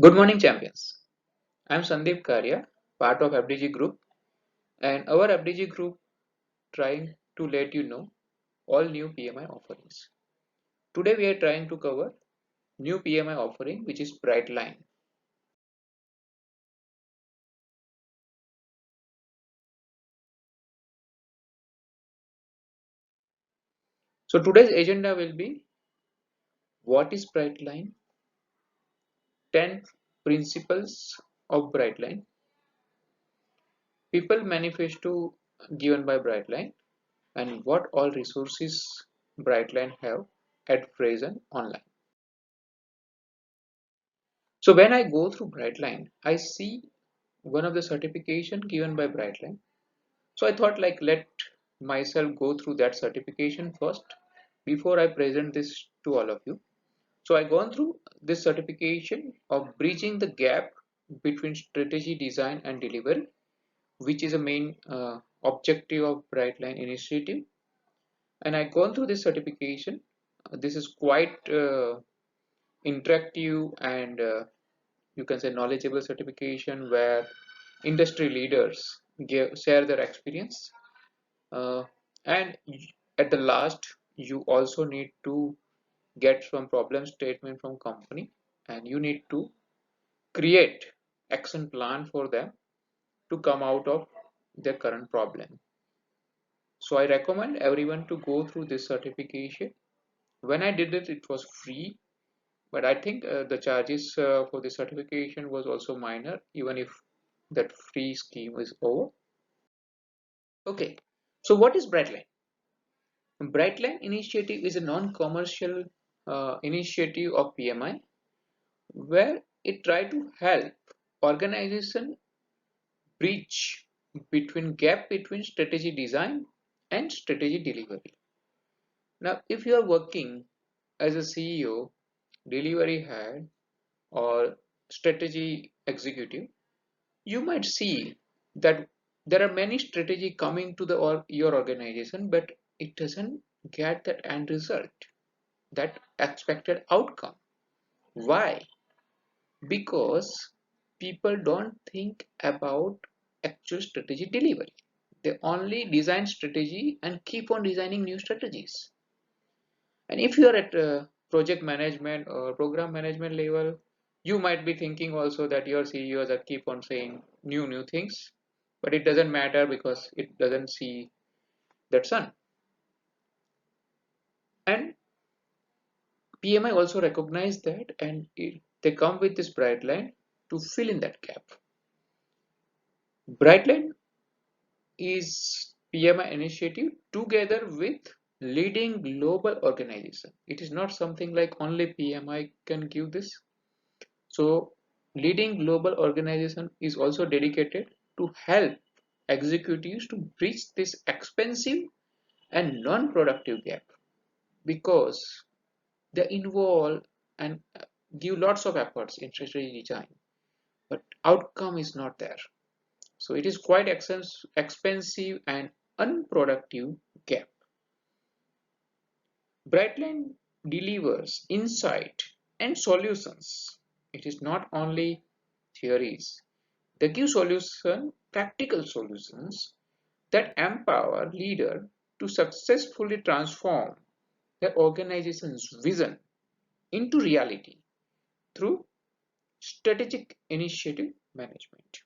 Good morning, champions. I'm Sandeep Karya, part of FDG Group, and our FDG Group trying to let you know all new PMI offerings. Today we are trying to cover new PMI offering, which is Brightline. So today's agenda will be what is Brightline, 10 principles of Brightline, people manifesto given by Brightline, and what all resources Brightline have at present online. So when I go through Brightline, I see one of the certification given by Brightline. So I thought like let myself go through that certification first before I present this to all of you. So I gone through this certification of bridging the gap between strategy, design and delivery, which is a main objective of Brightline Initiative. And I gone through this certification. This is quite interactive and you can say knowledgeable certification where industry leaders share their experience, uh, and at the last you also need to get some problem statement from company and you need to create action plan for them to come out of their current problem. So I recommend everyone to go through this certification. When I did it, it was free, but I think the charges for the certification was also minor even if that free scheme is over. Okay, so what is Brightline? Brightline Initiative is a non-commercial initiative of PMI where it try to help organization bridge between gap between strategy design and strategy delivery. Now, if you are working as a CEO, delivery head, or strategy executive, you might see that there are many strategy coming to the or your organization, but it doesn't get that end result, that expected outcome. Why? Because people don't think about actual strategy delivery. They only design strategy and keep on designing new strategies. And if you are at project management or program management level, you might be thinking also that your CEOs are keep on saying new things, but it doesn't matter because it doesn't see that sun. And PMI also recognize that, and they come with this bright line to fill in that gap. Brightline is PMI initiative together with leading global organization. It is not something like only PMI can give this. So leading global organization is also dedicated to help executives to bridge this expensive and non-productive gap because they involve and give lots of efforts in strategy design, but outcome is not there. So it is quite expensive and unproductive gap. Brightline delivers insight and solutions. It is not only theories. They give practical solutions that empower leader to successfully transform their organization's vision into reality through strategic initiative management.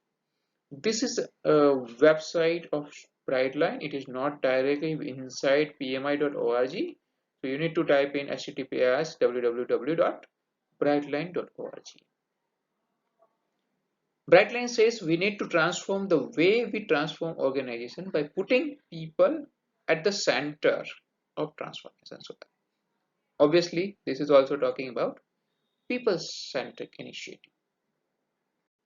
This is a website of Brightline. It is not directly inside pmi.org. So you need to type in https www.brightline.org. Brightline says we need to transform the way we transform organization by putting people at the center of transformation. So obviously, this is also talking about people-centric initiative.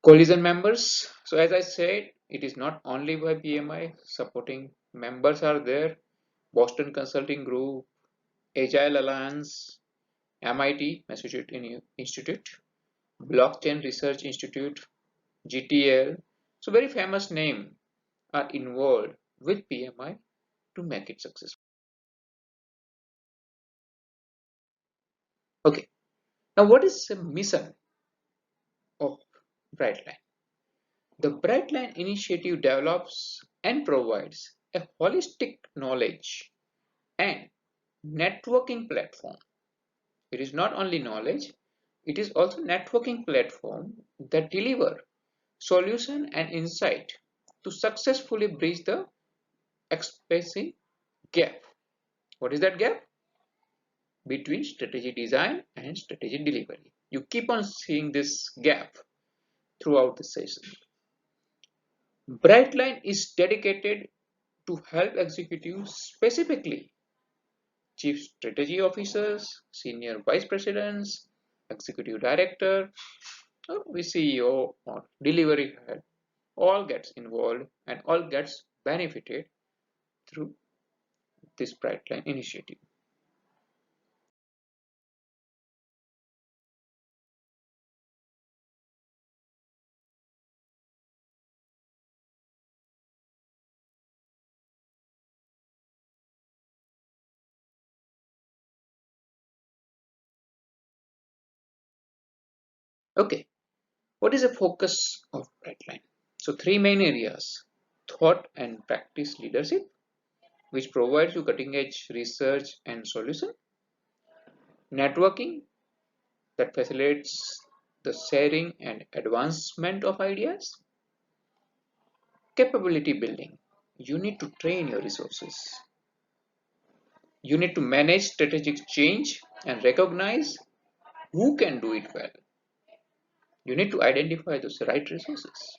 Coalition members. So as I said, it is not only by PMI, supporting members are there. Boston Consulting Group, Agile Alliance, MIT, Massachusetts Institute, Blockchain Research Institute, GTL. So very famous name are involved with PMI to make it successful. Okay, now what is the mission Brightline. The Brightline Initiative develops and provides a holistic knowledge and networking platform. It is not only knowledge, it is also networking platform that deliver solution and insight to successfully bridge the expressive gap. What is that gap? Between strategy design and strategy delivery. You keep on seeing this gap throughout the session. Brightline is dedicated to help executives, specifically chief strategy officers, senior vice presidents, executive director, or CEO or delivery head, all gets involved and all gets benefited through this Brightline initiative. Okay, what is the focus of Brightline? So three main areas: thought and practice leadership, which provides you cutting edge research and solution; networking, that facilitates the sharing and advancement of ideas; capability building, you need to train your resources, you need to manage strategic change and recognize who can do it well, you need to identify those right resources.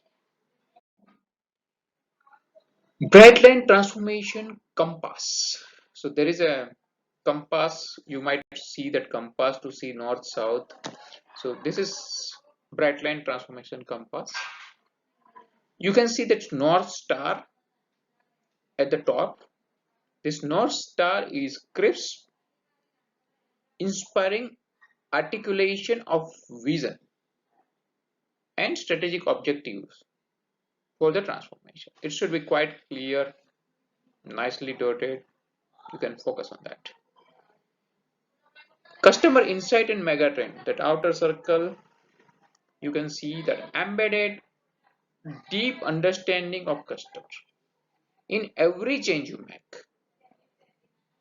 Brightline transformation compass. So there is a compass, you might see that compass to see north south. So this is Brightline transformation compass. You can see that north star at the top. This north star is crisp, inspiring articulation of vision and strategic objectives for the transformation. It should be quite clear, nicely dotted. You can focus on that. Customer insight and megatrend, that outer circle, you can see that embedded deep understanding of customer in every change you make.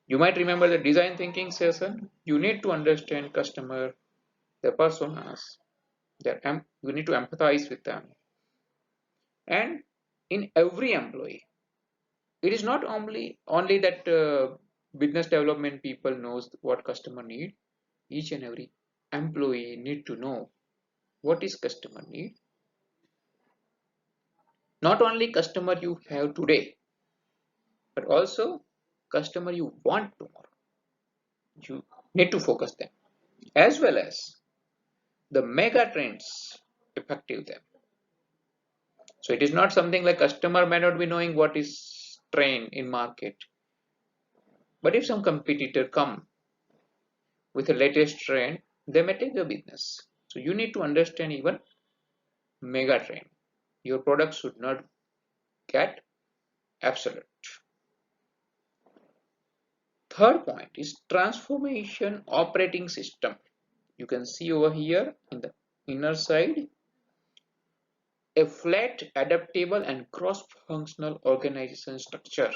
You might remember the design thinking session. You need to understand customer, their personas, you need to empathize with them. And in every employee, it is not only that business development people knows what customer need. Each and every employee need to know what is customer need. Not only customer you have today, but also customer you want tomorrow. You need to focus them, as well as the mega trends effective them. So it is not something like customer may not be knowing what is trend in market, but if some competitor come with the latest trend, they may take the business. So you need to understand even mega trend. Your product should not get absolute. Third point is transformation operating system. You can see over here in the inner side a flat, adaptable, and cross-functional organization structure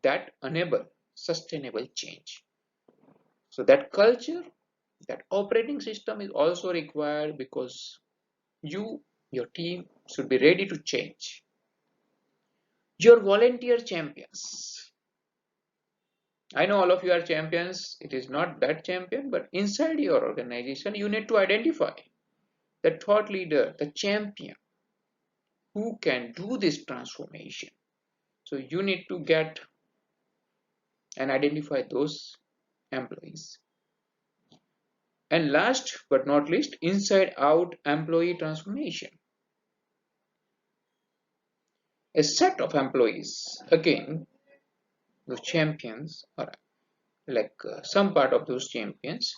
that enable sustainable change. So that culture, that operating system is also required because your team should be ready to change. Your volunteer champions. I know all of you are champions. It is not that champion, but inside your organization, you need to identify the thought leader, the champion who can do this transformation. So you need to get and identify those employees. And last but not least, inside out employee transformation. A set of employees, again, those champions, or like some part of those champions,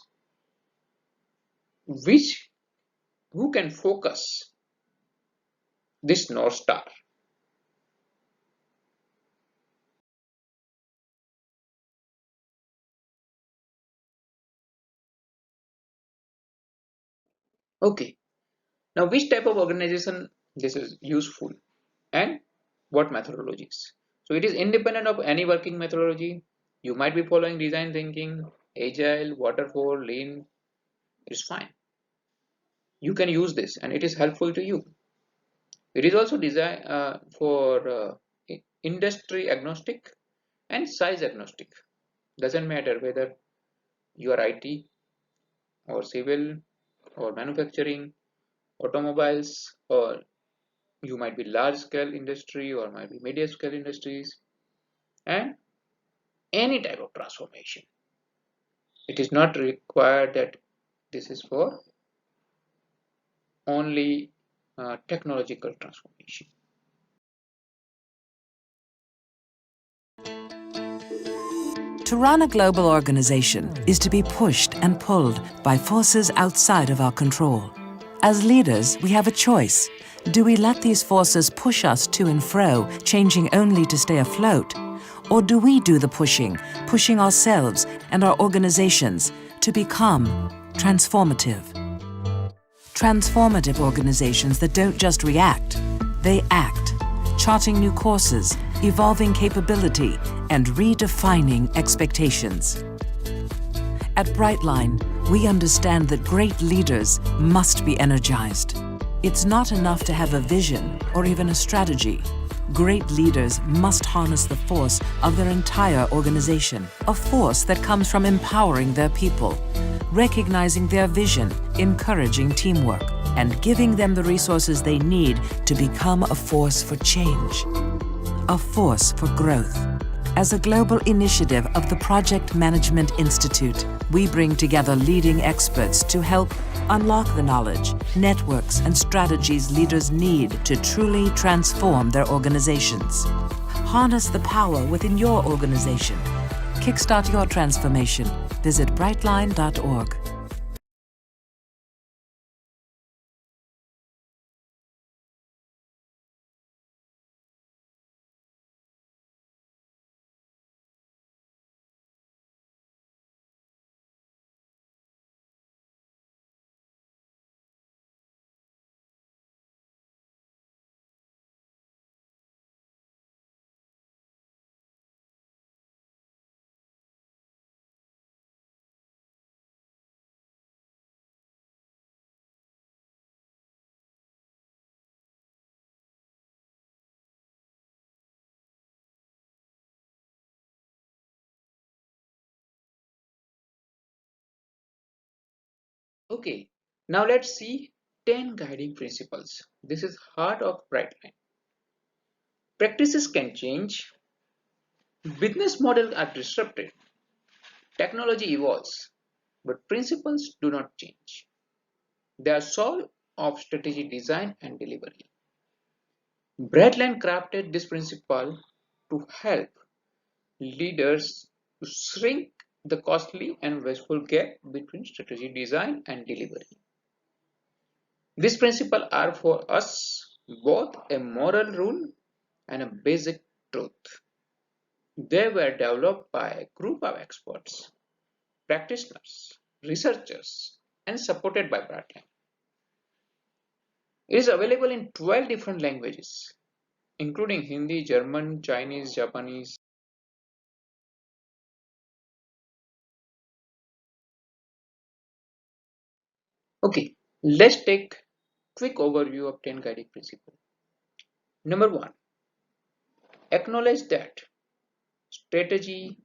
which who can focus this North Star. Okay, Now, which type of organization this is useful and what methodologies? So it is independent of any working methodology. You might be following design thinking, agile, waterfall, lean. It's fine. You can use this and it is helpful to you. It is also designed for industry agnostic and size agnostic. Doesn't matter whether you are IT or civil or manufacturing, automobiles, or you might be large scale industry or might be medium scale industries, and any type of transformation. It is not required that this is for only technological transformation. To run a global organization is to be pushed and pulled by forces outside of our control. As leaders, we have a choice. Do we let these forces push us to and fro, changing only to stay afloat? Or do we do the pushing, pushing ourselves and our organizations to become transformative? Transformative organizations that don't just react, they act, charting new courses, evolving capability, and redefining expectations. At Brightline, we understand that great leaders must be energized. It's not enough to have a vision or even a strategy. Great leaders must harness the force of their entire organization, a force that comes from empowering their people, recognizing their vision, encouraging teamwork, and giving them the resources they need to become a force for change, a force for growth. As a global initiative of the Project Management Institute, we bring together leading experts to help unlock the knowledge, networks, and strategies leaders need to truly transform their organizations. Harness the power within your organization. Kickstart your transformation. Visit brightline.org. Okay, now let's see 10 guiding principles. This is heart of Brightline. Practices can change, business models are disrupted, technology evolves, but principles do not change. They are soul of strategy design and delivery. Brightline crafted this principle to help leaders to shrink the costly and wasteful gap between strategy design and delivery. These principles are for us both a moral rule and a basic truth. They were developed by a group of experts, practitioners, researchers, and supported by Brightline. It is available in 12 different languages, including Hindi, German, Chinese, Japanese. Okay, let's take quick overview of 10 guiding principles. Number 1, acknowledge that strategy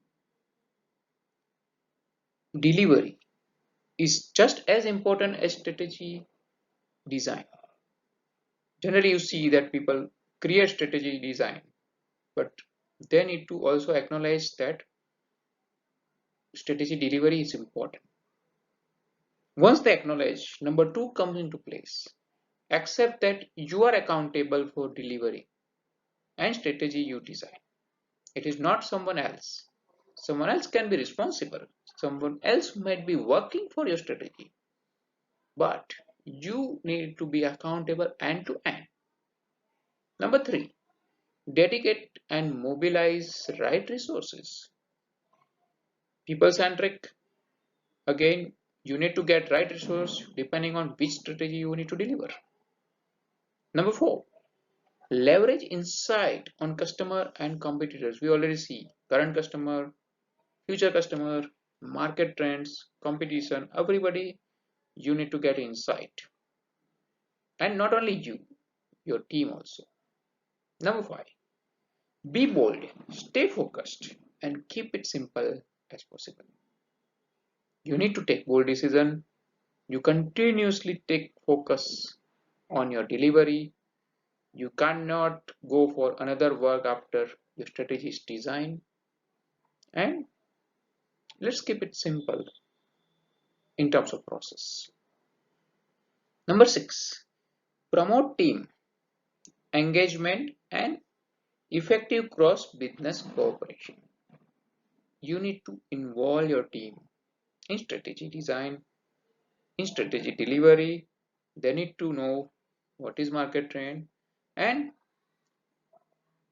delivery is just as important as strategy design. Generally, you see that people create strategy design, but they need to also acknowledge that strategy delivery is important. Once they acknowledge, number 2 comes into place. Accept that you are accountable for delivery and strategy you design. It is not someone else. Someone else can be responsible. Someone else might be working for your strategy, but you need to be accountable end to end. Number 3, dedicate and mobilize right resources. People centric. Again, you need to get right resource depending on which strategy you need to deliver. Number 4, leverage insight on customer and competitors. We already see current customer, future customer, market trends, competition, everybody, you need to get insight. And not only you, your team also. Number 5, be bold, stay focused, and keep it simple as possible. You need to take bold decision. You continuously take focus on your delivery. You cannot go for another work after your strategy is designed. And let's keep it simple in terms of process. Number 6, promote team engagement and effective cross-business cooperation. You need to involve your team in strategy design, in strategy delivery. They need to know what is market trend, and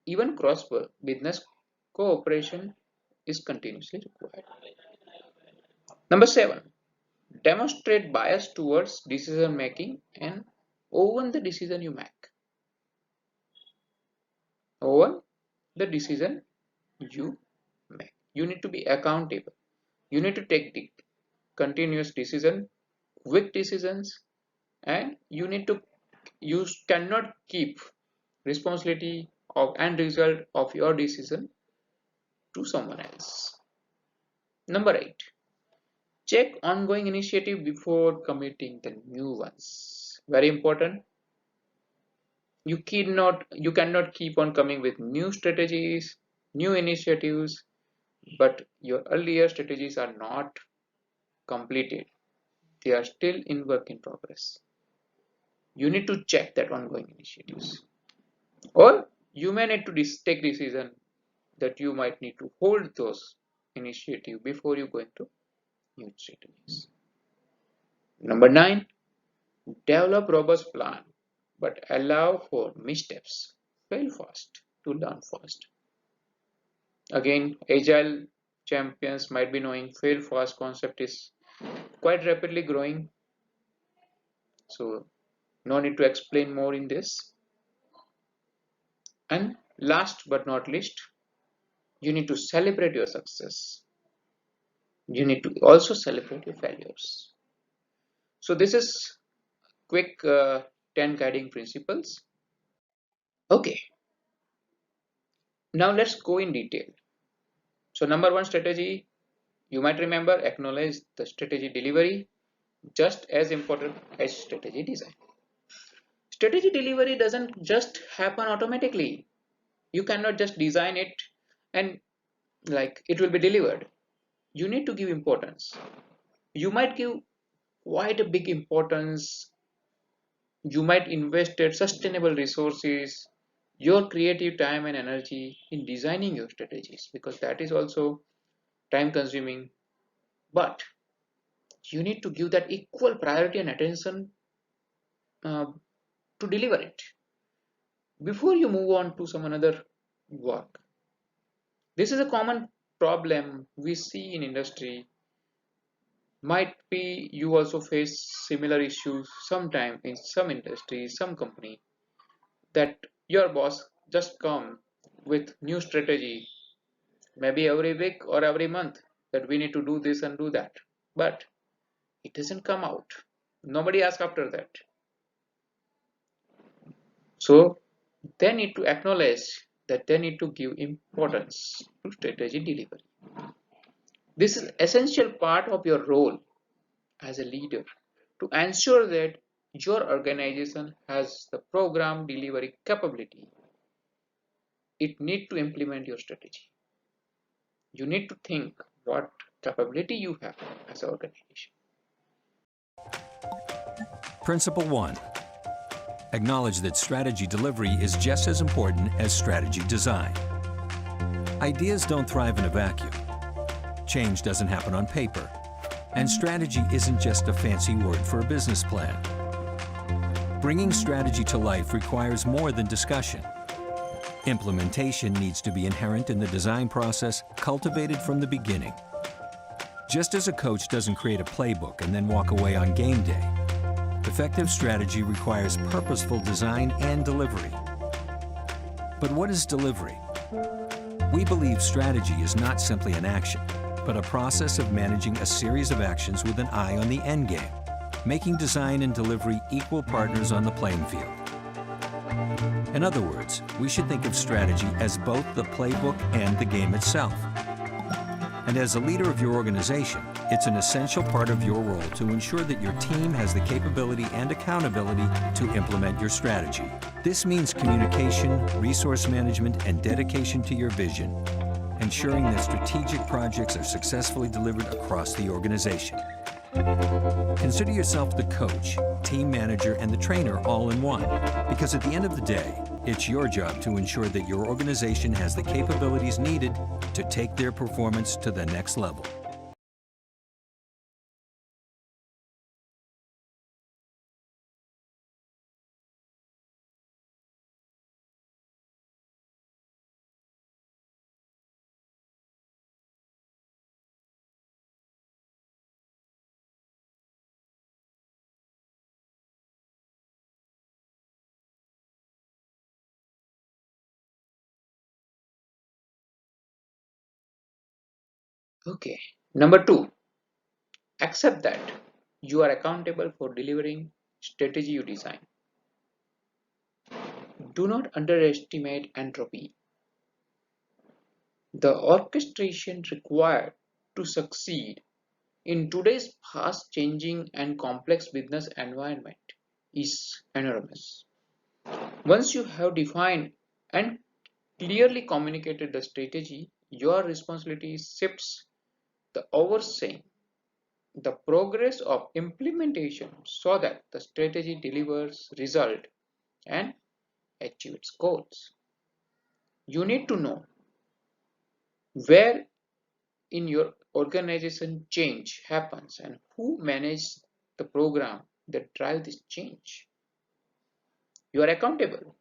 even cross-business cooperation is continuously required. Number 7, demonstrate bias towards decision making and own the decision you make. Own the decision you make. You need to be accountable. You need to take the continuous decision, quick decisions, and you cannot keep responsibility of and result of your decision to someone else. Number 8, check ongoing initiative before committing the new ones. Very important. You cannot keep on coming with new strategies, new initiatives, but your earlier strategies are not completed. They are still in work in progress. You need to check that ongoing initiatives. Or you may need to take decision that you might need to hold those initiatives before you go into new strategies. Number 9, develop robust plan, but allow for missteps. Fail fast to learn fast. Again, agile champions might be knowing fail fast concept is quite rapidly growing. So no need to explain more in this. And last but not least, you need to celebrate your success. You need to also celebrate your failures. So this is quick 10 guiding principles. Okay, now let's go in detail. So number 1 strategy, you might remember, acknowledge the strategy delivery, just as important as strategy design. Strategy delivery doesn't just happen automatically. You cannot just design it and like it will be delivered. You need to give importance. You might give quite a big importance. You might invest sustainable resources, your creative time and energy in designing your strategies, because that is also time consuming. But you need to give that equal priority and attention uh, to deliver it before you move on to some another work. This is a common problem we see in industry. Might be you also face similar issues sometime in some industry, some company, that your boss just come with new strategy, maybe every week or every month, that we need to do this and do that, but it doesn't come out. Nobody asks after that. So they need to acknowledge that they need to give importance to strategy delivery. This is essential part of your role as a leader to ensure that your organization has the program delivery capability. It need to implement your strategy. You need to think what capability you have as an organization. Principle 1. Acknowledge that strategy delivery is just as important as strategy design. Ideas don't thrive in a vacuum. Change doesn't happen on paper. And strategy isn't just a fancy word for a business plan. Bringing strategy to life requires more than discussion. Implementation needs to be inherent in the design process, cultivated from the beginning. Just as a coach doesn't create a playbook and then walk away on game day, Effective strategy requires purposeful design and delivery. But what is delivery? We believe strategy is not simply an action, but a process of managing a series of actions with an eye on the end game, making design and delivery equal partners on the playing field. In other words, we should think of strategy as both the playbook and the game itself. And as a leader of your organization, it's an essential part of your role to ensure that your team has the capability and accountability to implement your strategy. This means communication, resource management, and dedication to your vision, ensuring that strategic projects are successfully delivered across the organization. Consider yourself the coach, team manager, and the trainer all in one, because at the end of the day, it's your job to ensure that your organization has the capabilities needed to take their performance to the next level. Okay. Number two, accept that you are accountable for delivering strategy you design. Do not underestimate entropy. The orchestration required to succeed in today's fast changing and complex business environment is enormous. Once you have defined and clearly communicated the strategy, your responsibility shifts the overseeing the progress of implementation so that the strategy delivers result and achieve its goals. You need to know where in your organization change happens and who manages the program that drive this change. You are accountable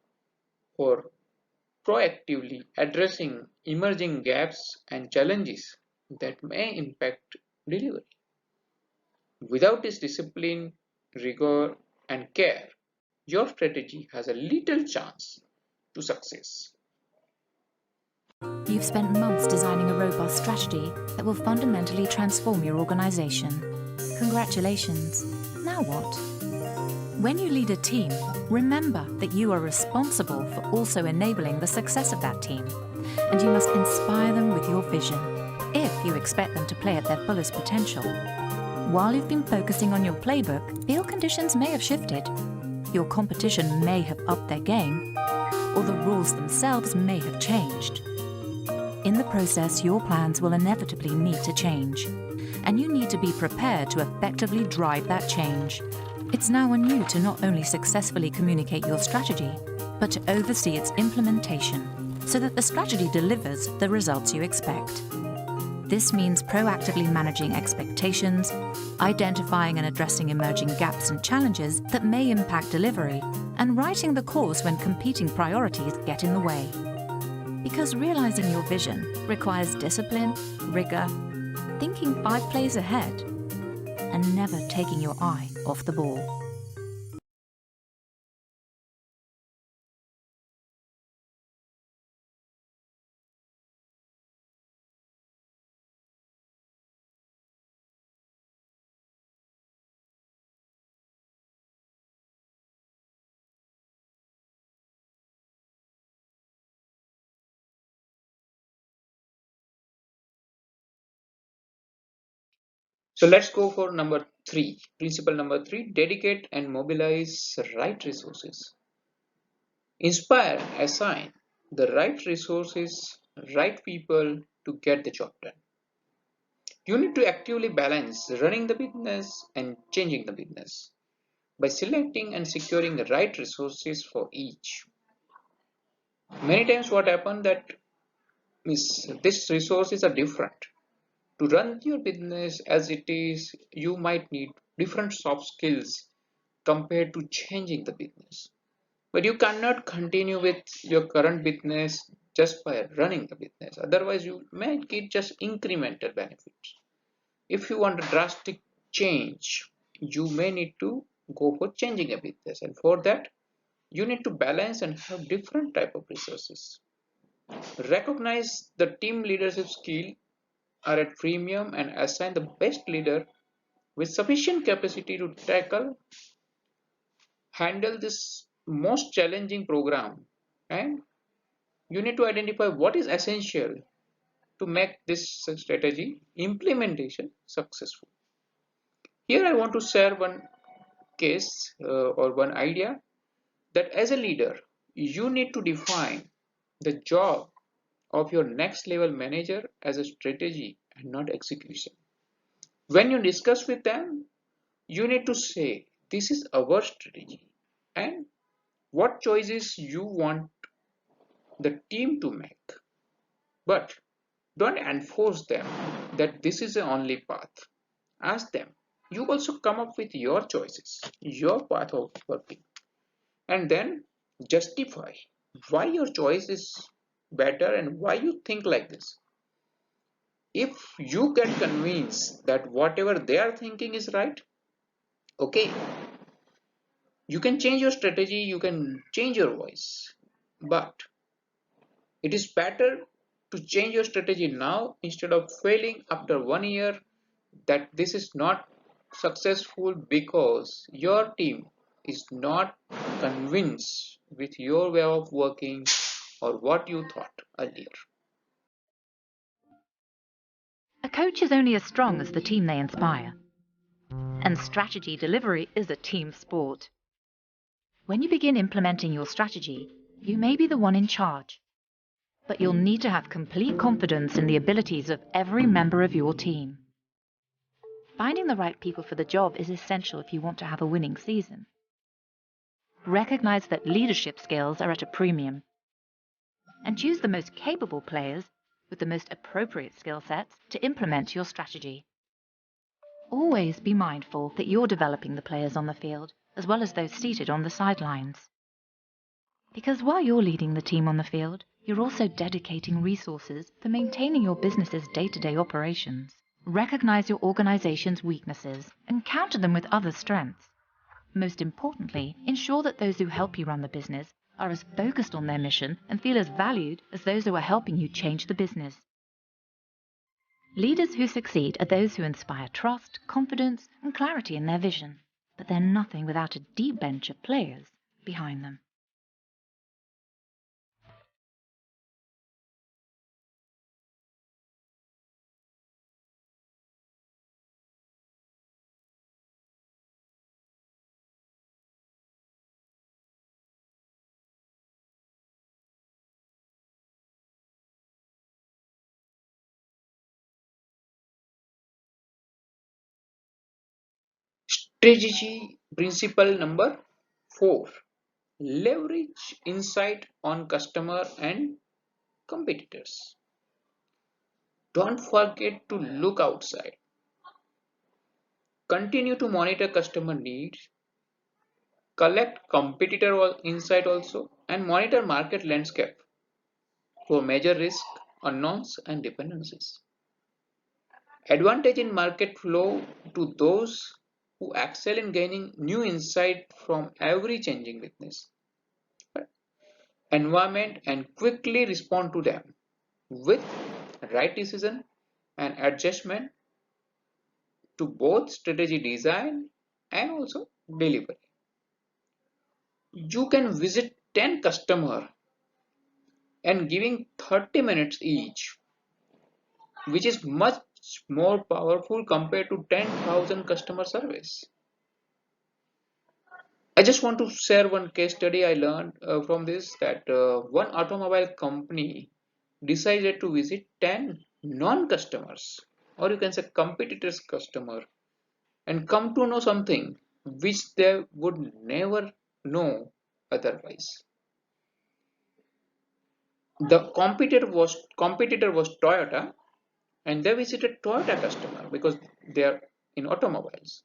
for proactively addressing emerging gaps and challenges that may impact delivery. Without this discipline, rigor, and care, your strategy has a little chance to success. You've spent months designing a robust strategy that will fundamentally transform your organization. Congratulations. Now what? When you lead a team, remember that you are responsible for also enabling the success of that team, and you must inspire them with your vision if you expect them to play at their fullest potential. While you've been focusing on your playbook, field conditions may have shifted. Your competition may have upped their game, or the rules themselves may have changed. In the process, your plans will inevitably need to change, and you need to be prepared to effectively drive that change. It's now on you to not only successfully communicate your strategy, but to oversee its implementation so that the strategy delivers the results you expect. This means proactively managing expectations, identifying and addressing emerging gaps and challenges that may impact delivery, and writing the course when competing priorities get in the way. Because realizing your vision requires discipline, rigor, thinking 5 plays ahead, and never taking your eye off the ball. So let's go for number three. Principle number three, dedicate and mobilize right resources. Inspire, assign the right resources, right people to get the job done. You need to actively balance running the business and changing the business by selecting and securing the right resources for each. Many times what happens that is these resources are different. To run your business as it is, you might need different soft skills compared to changing the business. But you cannot continue with your current business just by running the business. Otherwise, you may get just incremental benefits. If you want a drastic change, you may need to go for changing a business, and for that you need to balance and have different type of resources. Recognize the team leadership skill are at premium and assign the best leader with sufficient capacity to handle this most challenging program. And you need to identify what is essential to make this strategy implementation successful. Here I want to share one case or one idea that as a leader, you need to define the job of your next level manager as a strategy and not execution. When you discuss with them, you need to say, this is our strategy and what choices you want the team to make. But don't enforce them that this is the only path. Ask them. You also come up with your choices, your path of working, and then justify why your choice is better and why you think like this. If you get convinced that whatever they are thinking is right, okay, you can change your strategy, you can change your voice, but it is better to change your strategy now instead of failing after 1 year that this is not successful because your team is not convinced with your way of working or what you thought earlier. A coach is only as strong as the team they inspire. And strategy delivery is a team sport. When you begin implementing your strategy, you may be the one in charge, but you'll need to have complete confidence in the abilities of every member of your team. Finding the right people for the job is essential if you want to have a winning season. Recognize that leadership skills are at a premium, and choose the most capable players with the most appropriate skill sets to implement your strategy. Always be mindful that you're developing the players on the field as well as those seated on the sidelines. Because while you're leading the team on the field, you're also dedicating resources for maintaining your business's day-to-day operations. Recognize your organization's weaknesses and counter them with other strengths. Most importantly, ensure that those who help you run the business are as focused on their mission and feel as valued as those who are helping you change the business. Leaders who succeed are those who inspire trust, confidence, and clarity in their vision, but they're nothing without a deep bench of players behind them. Strategy principle number 4: leverage insight on customer and competitors. Don't forget to look outside. Continue to monitor customer needs, collect competitor insight also, and monitor market landscape for major risk, unknowns, and dependencies. Advantage in market flow to those who excel in gaining new insight from every changing business environment and quickly respond to them with right decision and adjustment to both strategy design and also delivery. You can visit 10 customer and giving 30 minutes each, which is much more powerful compared to 10,000 customer service. I just want to share one case study I learned from this that one automobile company decided to visit 10 non-customers or you can say competitors customer and come to know something which they would never know otherwise. The competitor was Toyota and they visited Toyota customer because they are in automobiles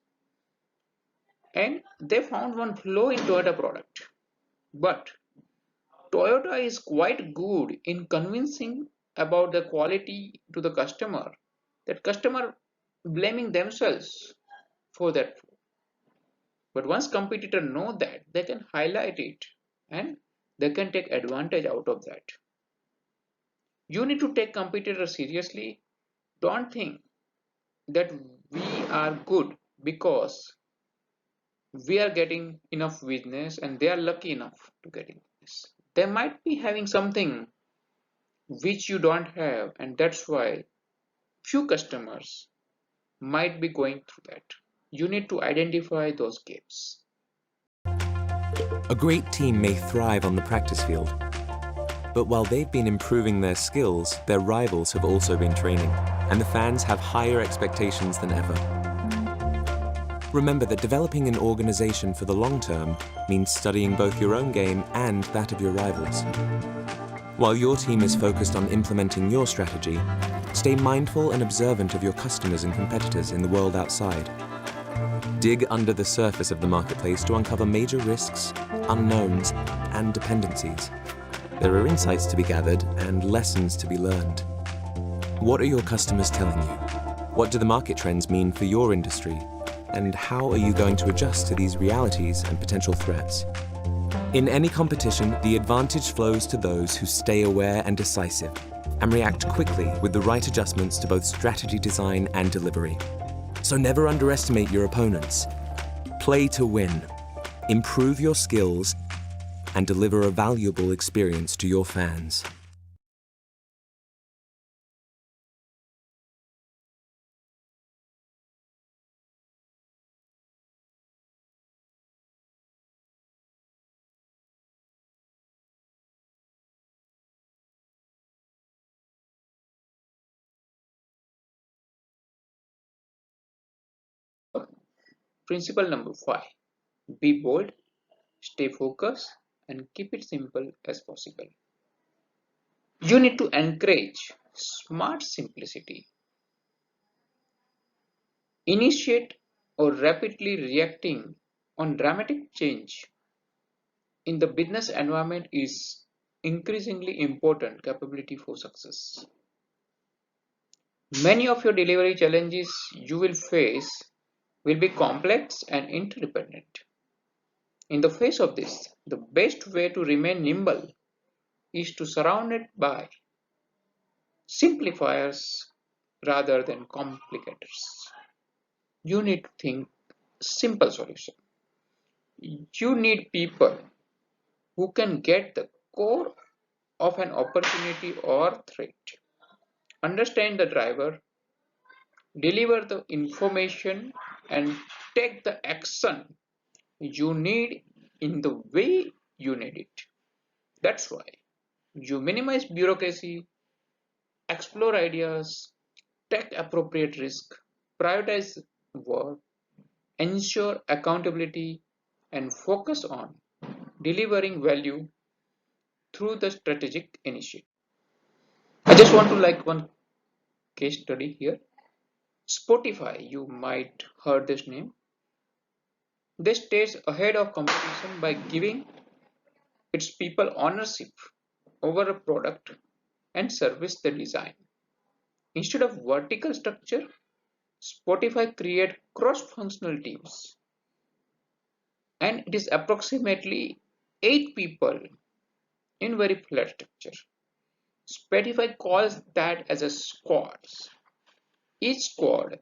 and they found one flaw in Toyota product. But Toyota is quite good in convincing about the quality to the customer that customer blaming themselves for that. But once competitors know that, they can highlight it and they can take advantage out of that. You need to take competitors seriously. Don't think that we are good because we are getting enough business and they are lucky enough to get business. They might be having something which you don't have, and that's why few customers might be going through that. You need to identify those gaps. A great team may thrive on the practice field, but while they've been improving their skills, their rivals have also been training, and the fans have higher expectations than ever. Remember that developing an organization for the long term means studying both your own game and that of your rivals. While your team is focused on implementing your strategy, stay mindful and observant of your customers and competitors in the world outside. Dig under the surface of the marketplace to uncover major risks, unknowns, and dependencies. There are insights to be gathered and lessons to be learned. What are your customers telling you? What do the market trends mean for your industry? And how are you going to adjust to these realities and potential threats? In any competition, the advantage flows to those who stay aware and decisive and react quickly with the right adjustments to both strategy design and delivery. So never underestimate your opponents. Play to win, improve your skills, and deliver a valuable experience to your fans. Principle number 5. Be bold, stay focused, and keep it simple as possible. You need to encourage smart simplicity. Initiate or rapidly reacting on dramatic change in the business environment is increasingly important capability for success. Many of your delivery challenges you will face will be complex and interdependent. In the face of this, the best way to remain nimble is to surround it by simplifiers rather than complicators. You need to think simple solution. You need people who can get the core of an opportunity or threat, understand the driver, deliver the information, and take the action you need in the way you need it. That's why you minimize bureaucracy, explore ideas, take appropriate risk, prioritize work, ensure accountability, and focus on delivering value through the strategic initiative. I just want to like one case study here. Spotify, you might heard this name. They stays ahead of competition by giving its people ownership over a product and service they design. Instead of vertical structure, Spotify create cross-functional teams, and it is approximately 8 people in very flat structure. Spotify calls that as a squads. Each squad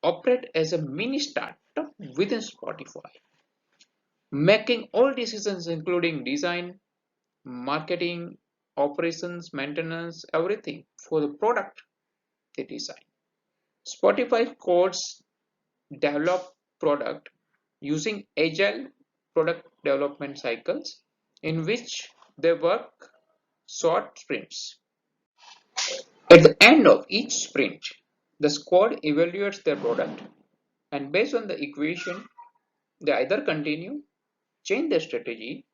operates as a mini startup within Spotify, making all decisions including design, marketing, operations, maintenance, everything for the product they design. Spotify codes develop product using agile product development cycles in which they work short sprints. At the end of each sprint, the squad evaluates their product, and based on the equation, they either continue, change their strategy,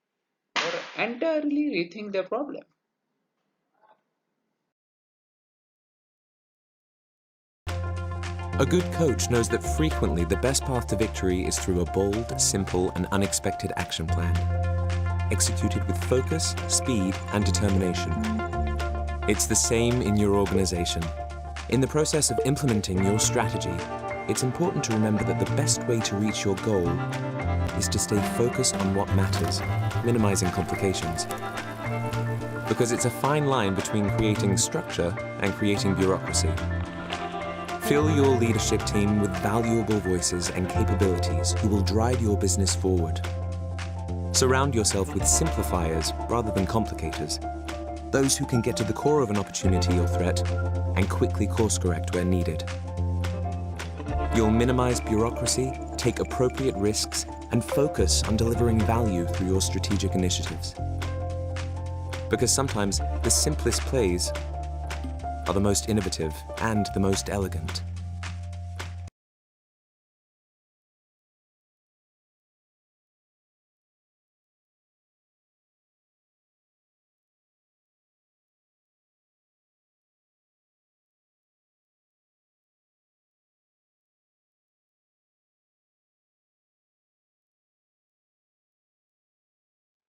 or entirely rethink their problem. A good coach knows that frequently the best path to victory is through a bold, simple, and unexpected action plan, executed with focus, speed, and determination. It's the same in your organization. In the process of implementing your strategy, it's important to remember that the best way to reach your goal is to stay focused on what matters, minimizing complications. Because it's a fine line between creating structure and creating bureaucracy. Fill your leadership team with valuable voices and capabilities who will drive your business forward. Surround yourself with simplifiers rather than complicators, those who can get to the core of an opportunity or threat and quickly course correct where needed. You'll minimize bureaucracy, take appropriate risks, and focus on delivering value through your strategic initiatives. Because sometimes the simplest plays are the most innovative and the most elegant.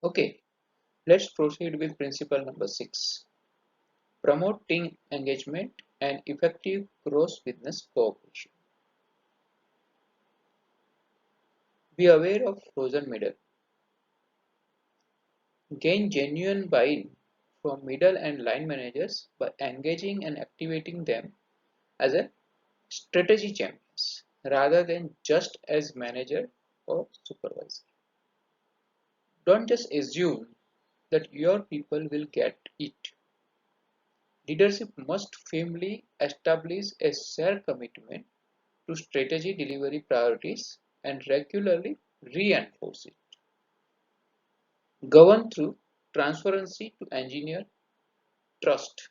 Okay, let's proceed with principle number 6. Promote team engagement and effective cross-business cooperation. Be aware of frozen middle. Gain genuine buy-in from middle and line managers by engaging and activating them as a strategy champions rather than just as manager or supervisor. Don't just assume that your people will get it. Leadership must firmly establish a shared commitment to strategy delivery priorities and regularly reinforce it. Govern through transparency to engineer trust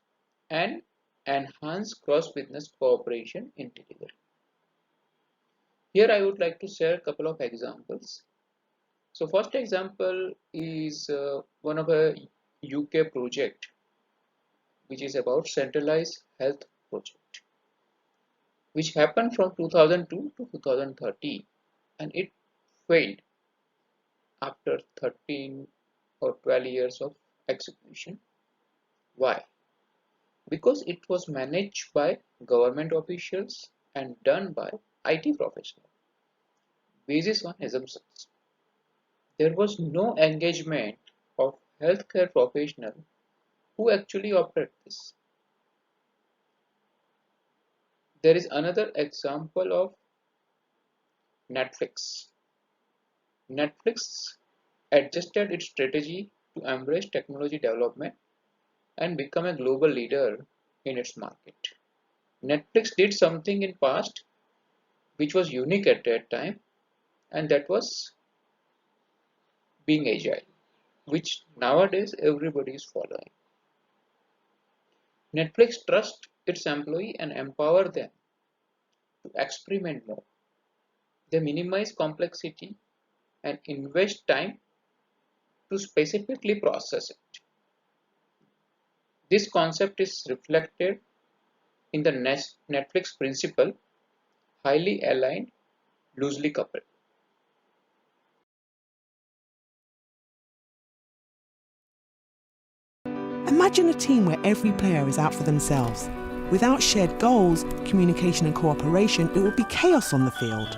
and enhance cross-business cooperation in delivery. Here I would like to share a couple of examples. So first example is one of a UK project which is about centralized health project which happened from 2002 to 2013 and it failed after 13 or 12 years of execution. Why? Because it was managed by government officials and done by IT professionals basis on assumptions. There was no engagement of healthcare professionals who actually operate this. There is another example of Netflix. Netflix adjusted its strategy to embrace technology development and become a global leader in its market. Netflix did something in past which was unique at that time and that was being agile, which nowadays everybody is following. Netflix trusts its employee and empower them to experiment more. They minimize complexity and invest time to specifically process it. This concept is reflected in the Netflix principle, highly aligned, loosely coupled. Imagine a team where every player is out for themselves. Without shared goals, communication and cooperation, it would be chaos on the field.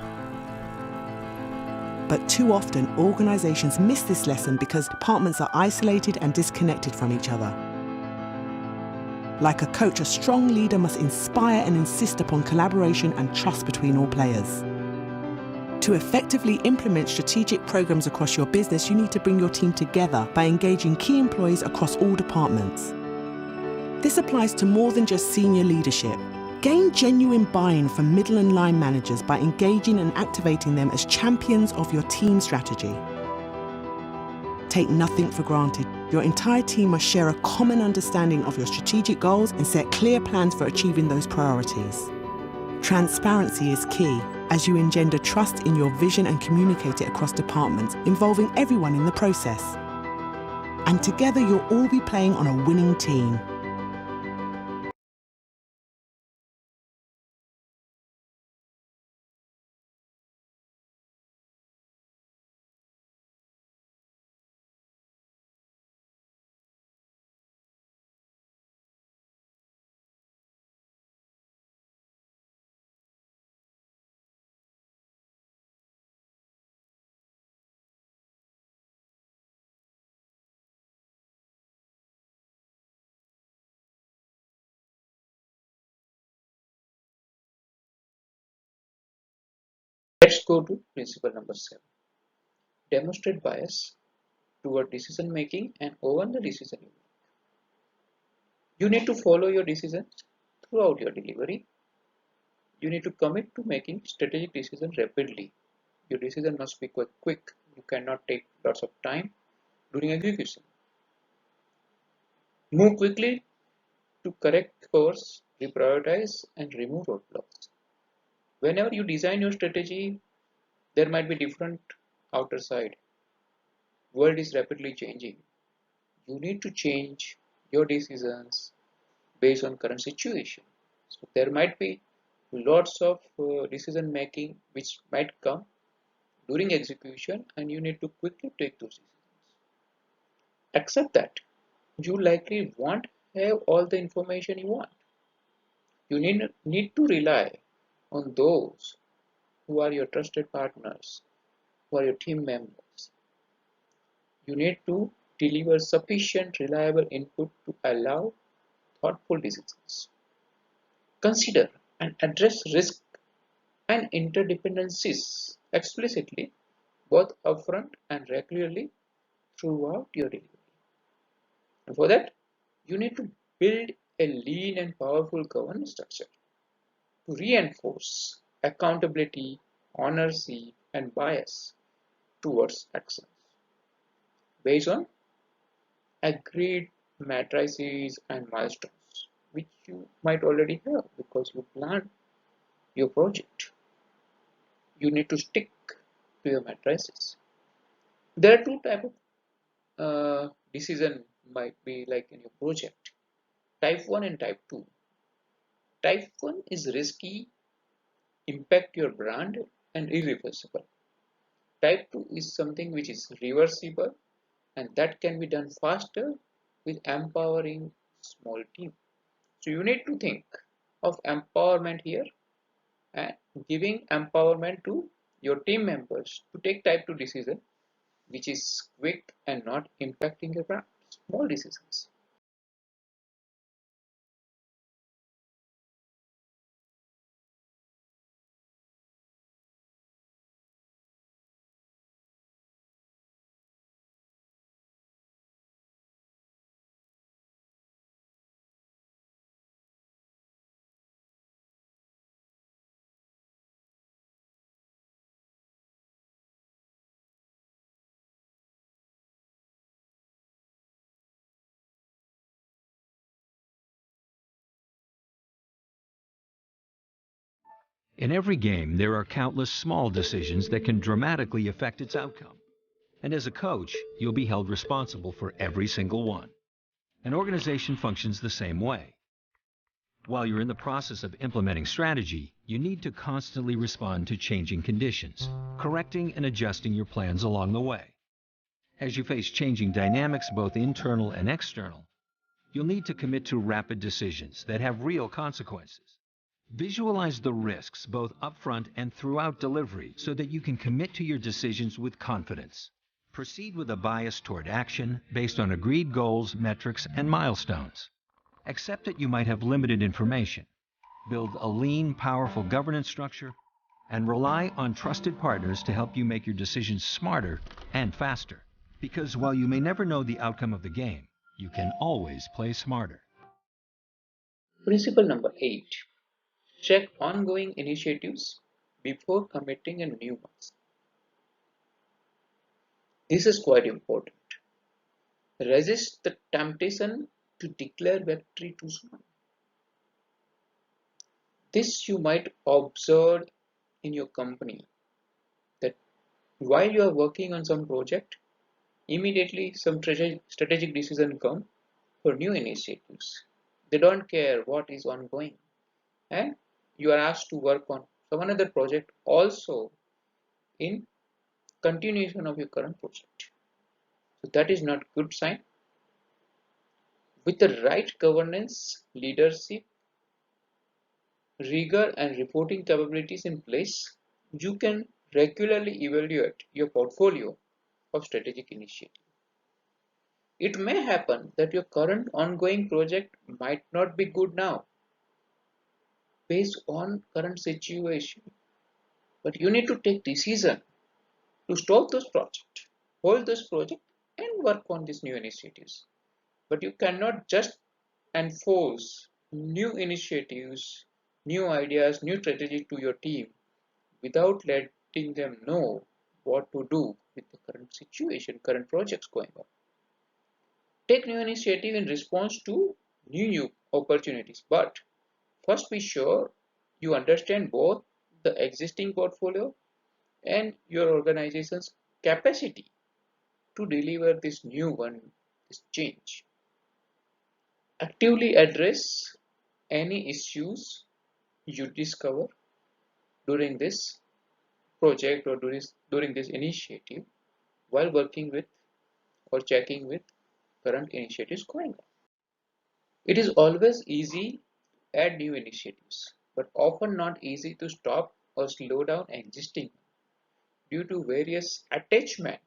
But too often, organisations miss this lesson because departments are isolated and disconnected from each other. Like a coach, a strong leader must inspire and insist upon collaboration and trust between all players. To effectively implement strategic programs across your business, you need to bring your team together by engaging key employees across all departments. This applies to more than just senior leadership. Gain genuine buy-in from middle and line managers by engaging and activating them as champions of your team strategy. Take nothing for granted. Your entire team must share a common understanding of your strategic goals and set clear plans for achieving those priorities. Transparency is key as you engender trust in your vision and communicate it across departments, involving everyone in the process. And together you'll all be playing on a winning team. go to principle number 7. Demonstrate bias toward decision making and own the decision you make. You need to follow your decisions throughout your delivery. You need to commit to making strategic decisions rapidly. Your decision must be quick. You cannot take lots of time during execution. Move quickly to correct course, reprioritize, and remove roadblocks. Whenever you design your strategy, there might be different outer side. World is rapidly changing. You need to change your decisions based on current situation. So there might be lots of decision making which might come during execution, and you need to quickly take those decisions. Accept that you likely won't have all the information you want. You need to rely on those who are your trusted partners, who are your team members. You need to deliver sufficient reliable input to allow thoughtful decisions. Consider and address risk and interdependencies explicitly, both upfront and regularly throughout your delivery. And for that, you need to build a lean and powerful governance structure to reinforce accountability, ownership, and bias towards actions based on agreed matrices and milestones, which you might already have because you planned your project. You need to stick to your matrices. There are two types of decision might be like in your project, type 1 and type 2. Type 1 is risky, impact your brand, and irreversible. Type 2 is something which is reversible and that can be done faster with empowering small team. So you need to think of empowerment here and giving empowerment to your team members to take type 2 decision which is quick and not impacting your brand. Small decisions. In every game, there are countless small decisions that can dramatically affect its outcome. And as a coach, you'll be held responsible for every single one. An organization functions the same way. While you're in the process of implementing strategy, you need to constantly respond to changing conditions, correcting and adjusting your plans along the way. As you face changing dynamics, both internal and external, you'll need to commit to rapid decisions that have real consequences. Visualize the risks both upfront and throughout delivery so that you can commit to your decisions with confidence. Proceed with a bias toward action based on agreed goals, metrics, and milestones. Accept that you might have limited information. Build a lean, powerful governance structure, and rely on trusted partners to help you make your decisions smarter and faster. Because while you may never know the outcome of the game, you can always play smarter. Principle number 8. Check ongoing initiatives before committing a new ones. This is quite important. Resist the temptation to declare victory too soon. This you might observe in your company that while you are working on some project, immediately some strategic decision come for new initiatives. They don't care what is ongoing and you are asked to work on some another project also in continuation of your current project. So that is not good sign. With the right governance, leadership, rigor and reporting capabilities in place, you can regularly evaluate your portfolio of strategic initiatives. It may happen that your current ongoing project might not be good now based on current situation, But you need to take decision to stop those projects, hold those projects, and work on these new initiatives. But you cannot just enforce new initiatives, new ideas, new strategy to your team without letting them know what to do with the current situation, current projects going on. Take new initiative in response to new opportunities, but first be sure you understand both the existing portfolio and your organization's capacity to deliver this new one, this change. Actively address any issues you discover during this project or during this initiative while working with or checking with current initiatives going on. It is always easy to add new initiatives, but often not easy to stop or slow down existing due to various attachment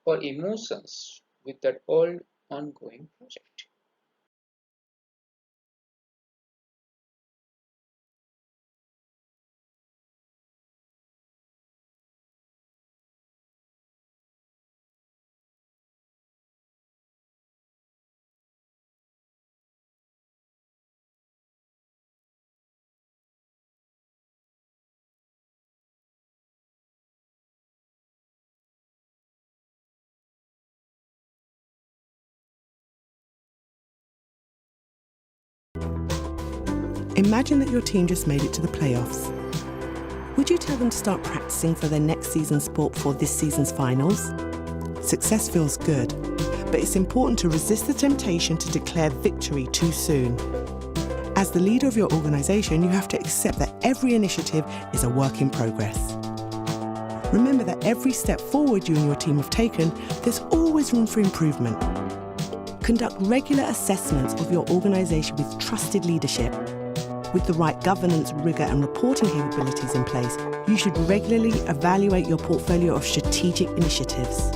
or emotions with that old ongoing project. Imagine that your team just made it to the playoffs. Would you tell them to start practicing for their next season's sport for this season's finals? Success feels good, but it's important to resist the temptation to declare victory too soon. As the leader of your organisation, you have to accept that every initiative is a work in progress. Remember that every step forward you and your team have taken, there's always room for improvement. Conduct regular assessments of your organisation with trusted leadership. With the right governance, rigour and reporting capabilities in place, you should regularly evaluate your portfolio of strategic initiatives.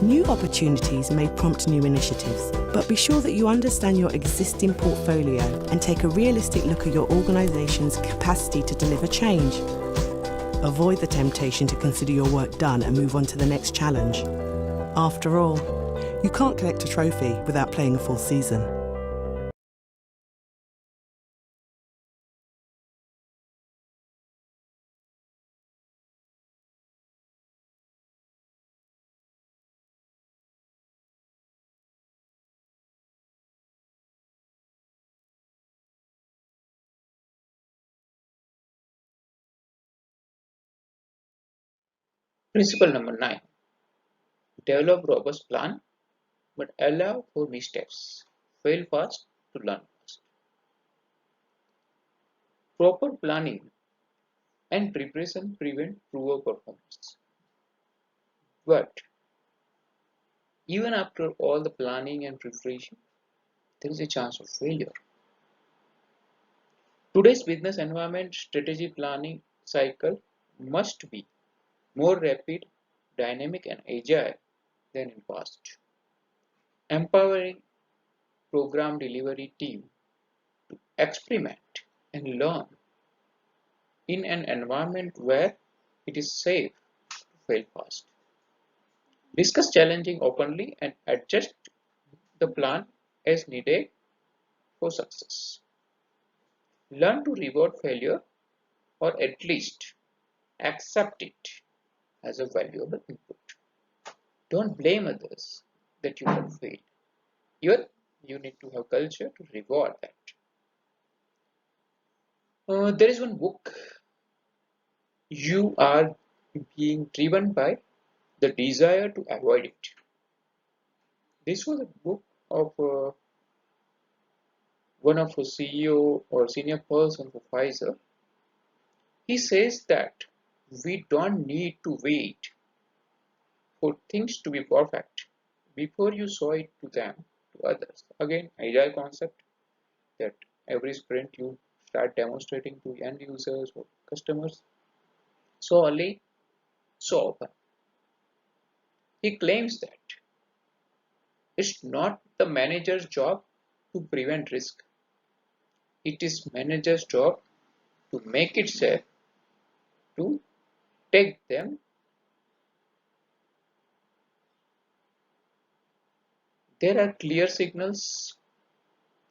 New opportunities may prompt new initiatives, but be sure that you understand your existing portfolio and take a realistic look at your organisation's capacity to deliver change. Avoid the temptation to consider your work done and move on to the next challenge. After all, you can't collect a trophy without playing a full season. Principle number 9. Develop robust plan but allow for missteps. Fail fast to learn fast. Proper planning and preparation prevent poor performance. But even after all the planning and preparation, there is a chance of failure. Today's business environment strategy planning cycle must be more rapid, dynamic and agile than in past. Empowering program delivery team to experiment and learn in an environment where it is safe to fail fast. Discuss challenging openly and adjust the plan as needed for success. Learn to reward failure or at least accept it as a valuable input. Don't blame others that you have failed. You need to have culture to reward that. There is one book. You are being driven by the desire to avoid it. This was a book of one of a CEO or senior person for Pfizer. He says that we don't need to wait for things to be perfect before you show it to them, to others. Again, agile concept that every sprint you start demonstrating to end users or customers so early, so often. He claims that it's not the manager's job to prevent risk. It is manager's job to make it safe to take them. There are clear signals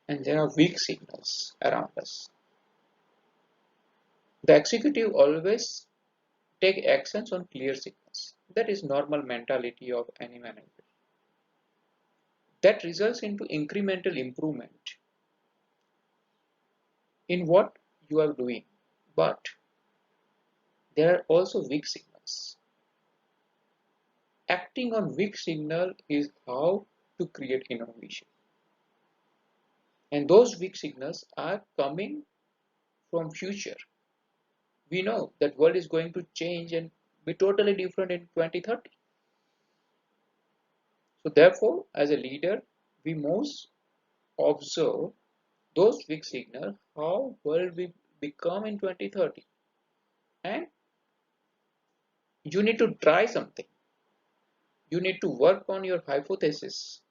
and there are weak signals around us. The executive always take actions on clear signals. That is normal mentality of any manager. That results into incremental improvement in what you are doing. But there are also weak signals. Acting on weak signal is how to create innovation. And those weak signals are coming from future. We know that world is going to change and be totally different in 2030. So therefore, as a leader, we must observe those weak signals, how world will become in 2030. And you need to try something. You need to work on your hypothesis.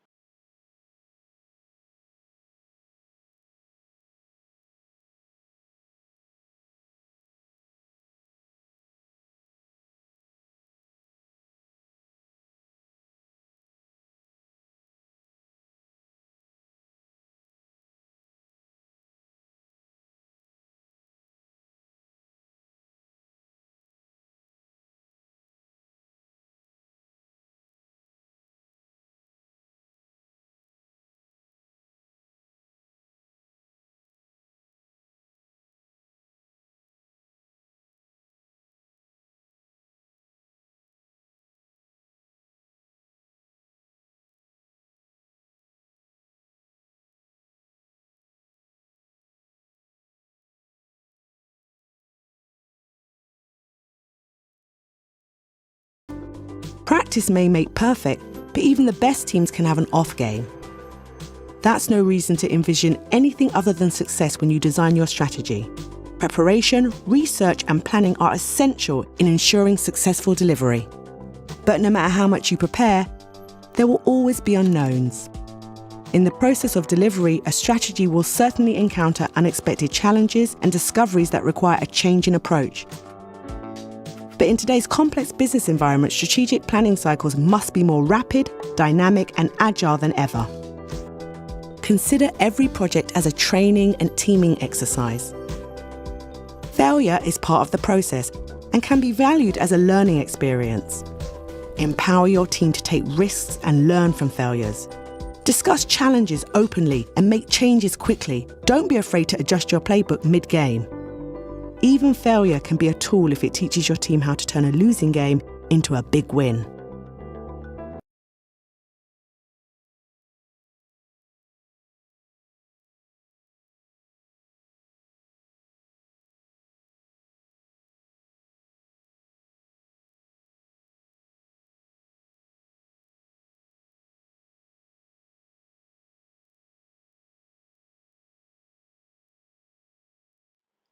Practice may make perfect, but even the best teams can have an off game. That's no reason to envision anything other than success when you design your strategy. Preparation, research, and planning are essential in ensuring successful delivery. But no matter how much you prepare, there will always be unknowns. In the process of delivery, a strategy will certainly encounter unexpected challenges and discoveries that require a change in approach. But in today's complex business environment, strategic planning cycles must be more rapid, dynamic, and agile than ever. Consider every project as a training and teaming exercise. Failure is part of the process and can be valued as a learning experience. Empower your team to take risks and learn from failures. Discuss challenges openly and make changes quickly. Don't be afraid to adjust your playbook mid-game. Even failure can be a tool if it teaches your team how to turn a losing game into a big win.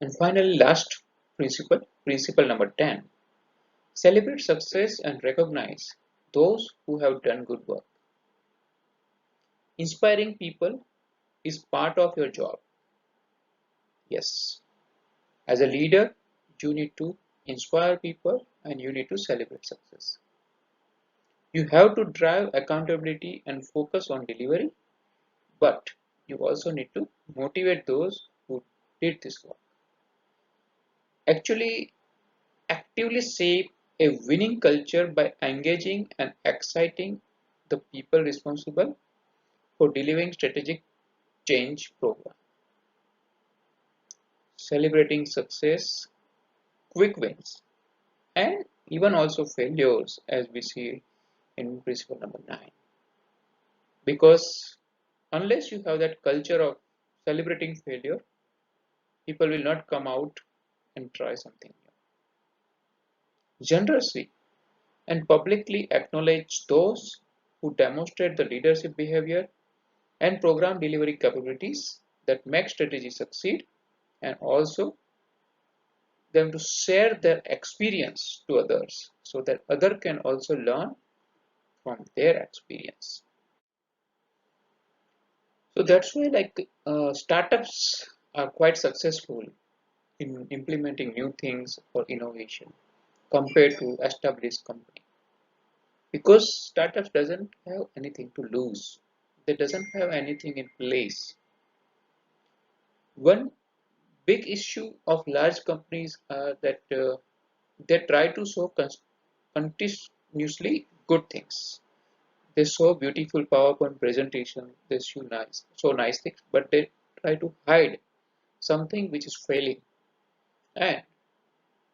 And finally, last principle number 10. Celebrate success and recognize those who have done good work. Inspiring people is part of your job. Yes. As a leader, you need to inspire people and you need to celebrate success. You have to drive accountability and focus on delivery, but you also need to motivate those who did this work. Actually, actively shape a winning culture by engaging and exciting the people responsible for delivering strategic change program. Celebrating success, quick wins, and even also failures as we see in principle number 9. Because unless you have that culture of celebrating failure, people will not come out and try something new. Generously and publicly acknowledge those who demonstrate the leadership behavior and program delivery capabilities that make strategy succeed, and also them to share their experience to others so that other can also learn from their experience. So that's why startups are quite successful in implementing new things or innovation compared to established company, because startups doesn't have anything to lose, they doesn't have anything in place. One big issue of large companies are that they try to show continuously good things. They show beautiful PowerPoint presentation, they show nice things, but they try to hide something which is failing. And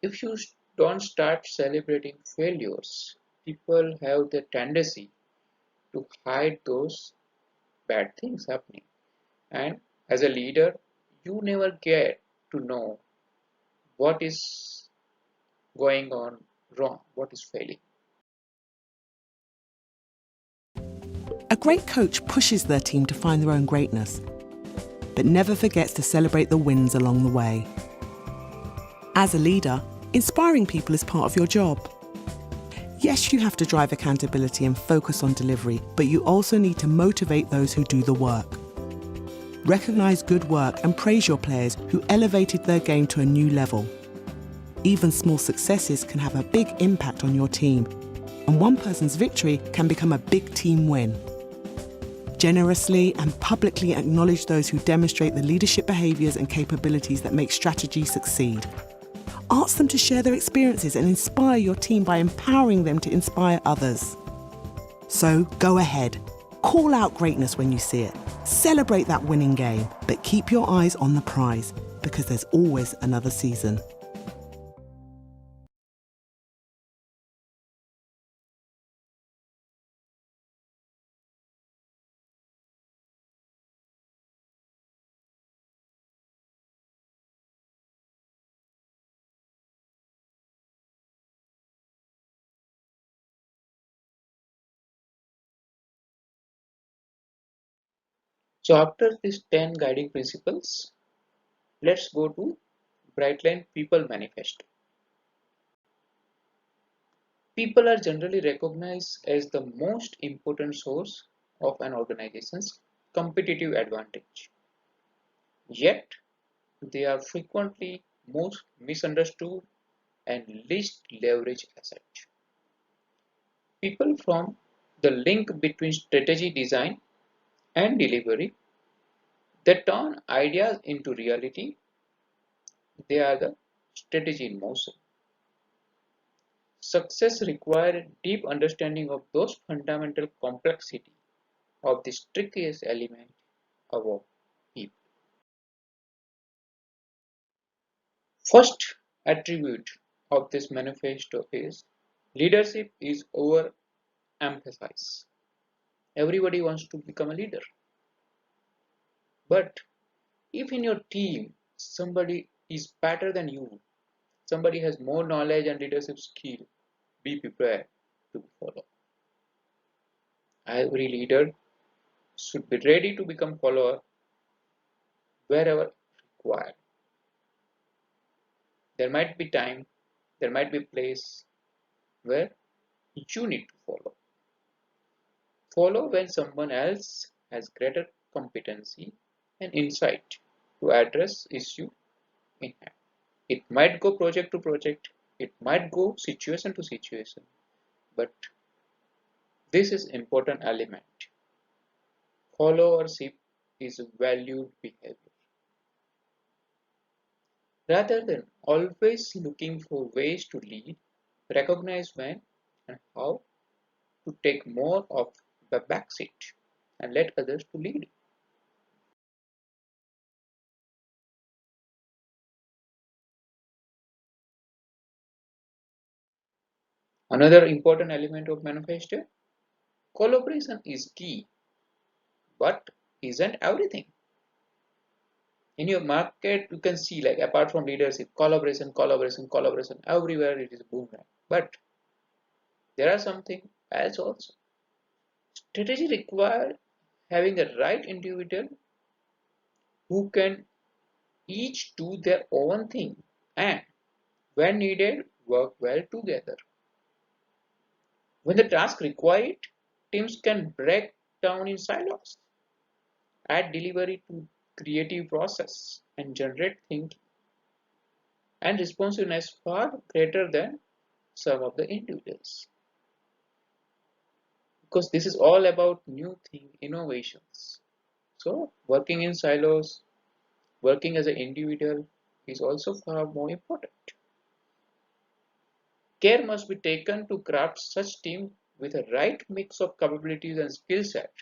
if you don't start celebrating failures, people have the tendency to hide those bad things happening. And as a leader, you never get to know what is going on wrong, what is failing. A great coach pushes their team to find their own greatness, but never forgets to celebrate the wins along the way. As a leader, inspiring people is part of your job. Yes, you have to drive accountability and focus on delivery, but you also need to motivate those who do the work. Recognise good work and praise your players who elevated their game to a new level. Even small successes can have a big impact on your team, and one person's victory can become a big team win. Generously and publicly acknowledge those who demonstrate the leadership behaviours and capabilities that make strategy succeed. Ask them to share their experiences and inspire your team by empowering them to inspire others. So go ahead, call out greatness when you see it, celebrate that winning game, but keep your eyes on the prize, because there's always another season. So after these 10 guiding principles, let's go to Brightline People Manifesto. People are generally recognized as the most important source of an organization's competitive advantage. Yet, they are frequently most misunderstood and least leveraged asset. People from the link between strategy design and delivery, they turn ideas into reality. They are the strategy in motion. Success requires deep understanding of those fundamental complexity of the trickiest element of our people. First attribute of this manifesto is leadership is overemphasized. Everybody wants to become a leader. But if in your team somebody is better than you, somebody has more knowledge and leadership skill, be prepared to follow. Every leader should be ready to become follower wherever required. There might be time, there might be place where you need to follow. Follow when someone else has greater competency and insight to address issue in hand. It might go project to project, it might go situation to situation, but this is important element. Followership is a valued behavior. Rather than always looking for ways to lead, recognize when and how to take more of the backseat and let others to lead. Another important element of manifesto, collaboration is key, but isn't everything. In your market, you can see like apart from leadership, collaboration, everywhere it is booming. But there are something else also. Strategy requires having the right individual who can each do their own thing and when needed work well together. When the task required, teams can break down in silos, add delivery to creative process and generate thinking. and responsiveness far greater than some of the individuals. Because this is all about new thing innovations. So working in silos, working as an individual is also far more important. Care must be taken to craft such team with a right mix of capabilities and skill set.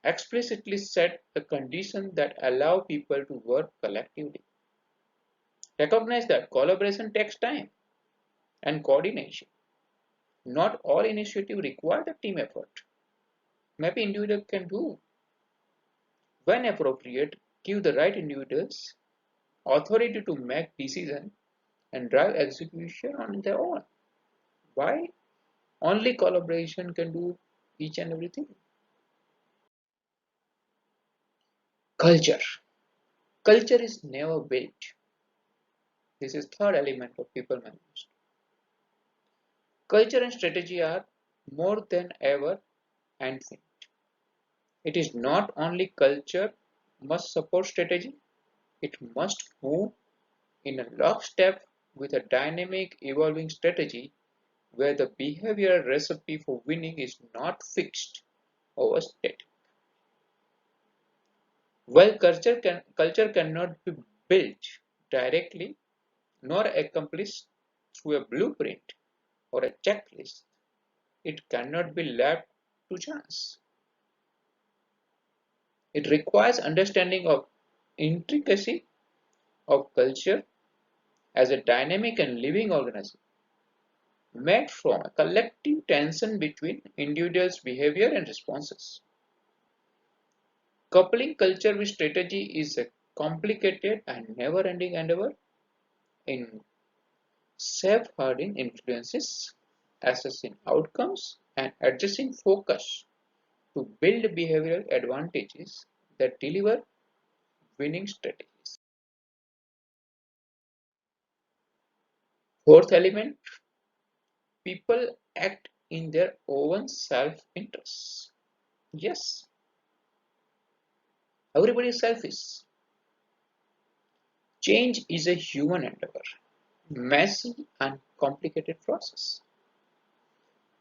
Explicitly set the conditions that allow people to work collectively. Recognize that collaboration takes time and coordination. Not all initiatives require the team effort. Maybe individual can do. When appropriate, give the right individuals authority to make decisions and drive execution on their own. Why? Only collaboration can do each and everything. Culture. Culture is never built. This is third element of people management. Culture and strategy are more than ever handful. It is not only culture must support strategy, it must move in a lockstep with a dynamic evolving strategy where the behavioral recipe for winning is not fixed or static. While culture cannot be built directly nor accomplished through a blueprint or a checklist, it cannot be left to chance. It requires understanding of intricacy of culture as a dynamic and living organism made from a collective tension between individuals' behavior and responses. Coupling culture with strategy is a complicated and never-ending endeavor in safeguarding influences, assessing outcomes, and adjusting focus to build behavioral advantages that deliver winning strategies. Fourth element, people act in their own self-interest. Yes, everybody is selfish. Change is a human endeavor, messy and complicated process.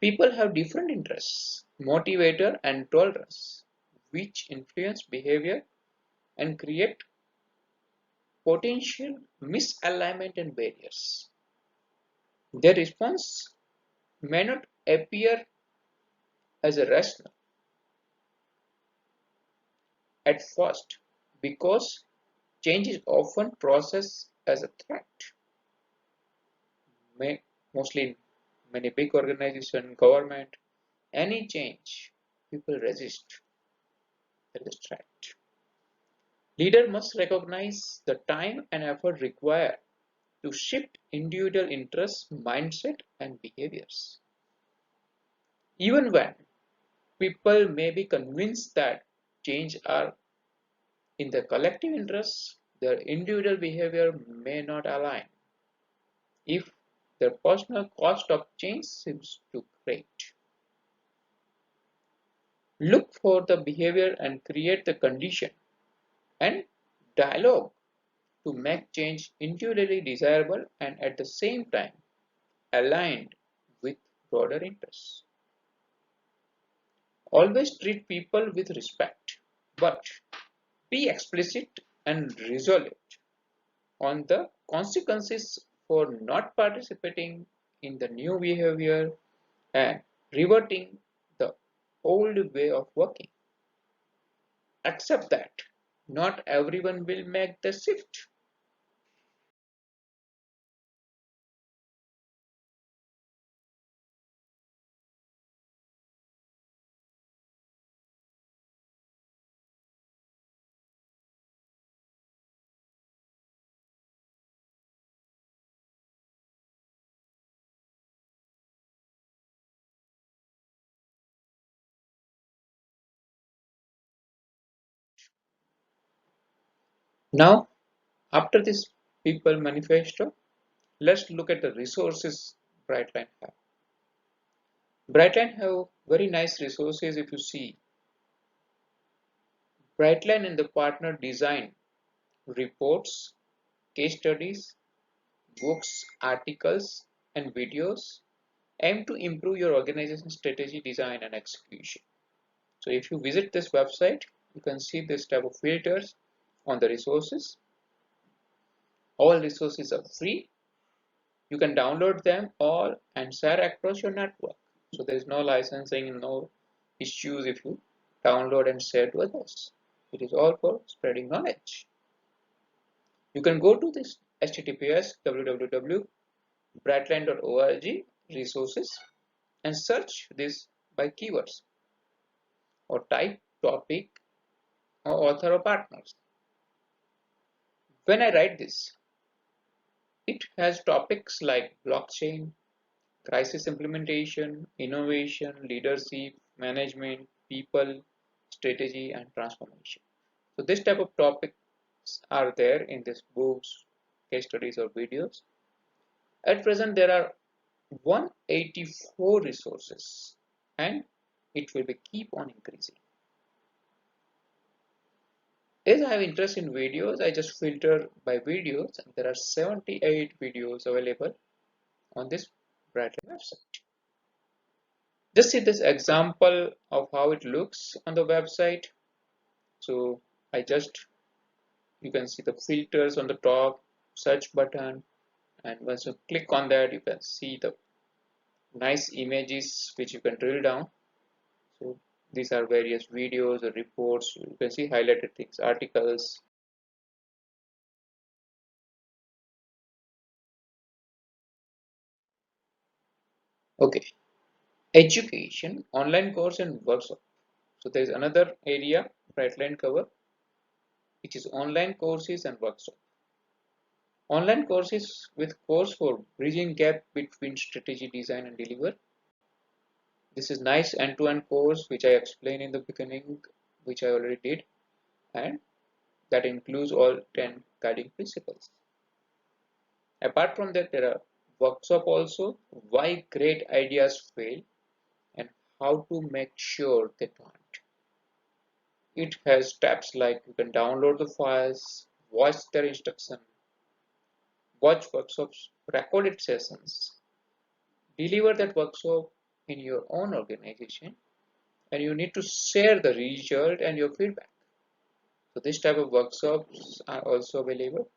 People have different interests, motivator and tolerance, which influence behavior and create potential misalignment and barriers. Their response may not appear as a rational at first because change is often processed as a threat. Mostly in many big organizations, government, any change, people resist. There is a threat. Leader must recognize the time and effort required to shift individual interests, mindset, and behaviors. Even when people may be convinced that change are in the collective interests, their individual behavior may not align if their personal cost of change seems too great. Look for the behavior and create the condition and dialogue to make change individually desirable and at the same time aligned with broader interests. Always treat people with respect, but be explicit and resolute on the consequences for not participating in the new behavior and reverting the old way of working. Accept that not everyone will make the shift. Now, after this people manifesto, let's look at the resources Brightline have. Brightline have very nice resources if you see. Brightline and the partner design reports, case studies, books, articles, and videos aim to improve your organization strategy, design, and execution. So if you visit this website, you can see this type of filters on the resources. All resources are free. You can download them all and share across your network. So there is no licensing, no issues if you download and share to others. It is all for spreading knowledge. You can go to this https www.brightline.org resources and search this by keywords or type topic or author or partners. When I write this, it has topics like blockchain, crisis implementation, innovation, leadership, management, people, strategy, and transformation. So this type of topics are there in these books, case studies, or videos. At present, there are 184 resources, and it will be keep on increasing. As I have interest in videos, I just filter by videos, and there are 78 videos available on this Brightline website. Just see this example of how it looks on the website. So you can see the filters on the top, search button, and once you click on that, you can see the nice images which you can drill down. So these are various videos or reports. You can see highlighted things, articles. Okay, education, online course and workshop. So there is another area Brightline cover, which is online courses and workshop. Online courses with course for bridging gap between strategy, design, and deliver. This is nice end-to-end course which I explained in the beginning, which I already did, and that includes all 10 guiding principles. Apart from that, there are workshop also, why great ideas fail and how to make sure they don't. It has tabs like you can download the files, watch their instruction, watch workshops, recorded sessions, deliver that workshop in your own organization, and you need to share the result and your feedback. So this type of workshops are also available,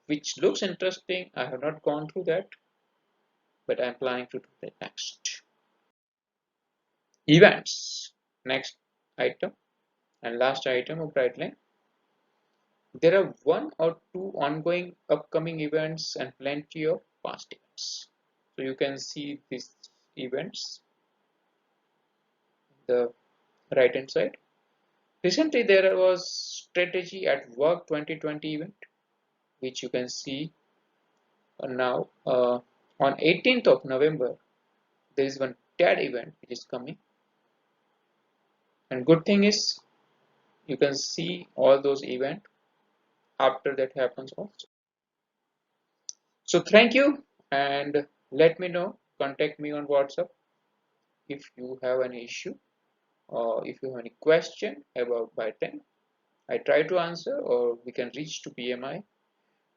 which looks interesting. I have not gone through that, but I'm planning to do that next. Events, next item and last item of Brightline. There are one or two ongoing upcoming events and plenty of past events. So you can see these events the right hand side. Recently there was Strategy at Work 2020 event, which you can see now on 18th of November. There is one TED event which is coming, and good thing is you can see all those events after that happens also. So thank you, and let me know, contact me on WhatsApp if you have any issue or if you have any question about Brightline. I try to answer, or we can reach to PMI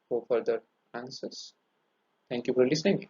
for further answers. Thank you for listening.